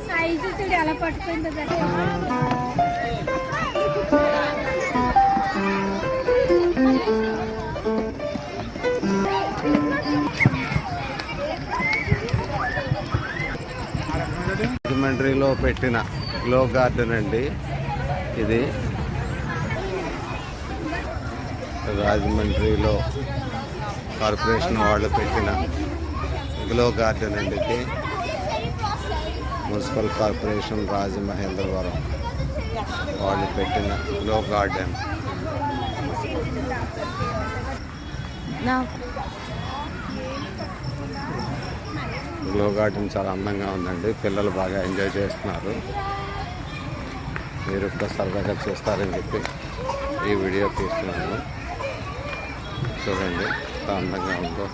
Size చూడు ఎలా పట్టుకుందో రాజమండ్రిలో పెట్టిన గ్లో గార్డెన్ అండి ఇది. రాజమండ్రిలో కార్పొరేషన్ వాళ్ళు పెట్టిన గ్లో గార్డెన్ అండి ఇది. మున్సిపల్ కార్పొరేషన్ రాజమహేంద్రవరం వాళ్ళు పెట్టిన గ్లో గార్డెన్. గ్లో గార్డెన్ చాలా అందంగా ఉందండి. పిల్లలు బాగా ఎంజాయ్ చేస్తున్నారు. మీరు కూడా సరదాగా చూస్తారని చెప్పి ఈ వీడియో తీస్తున్నాను. చూడండి ఎంత అందంగా ఉందో.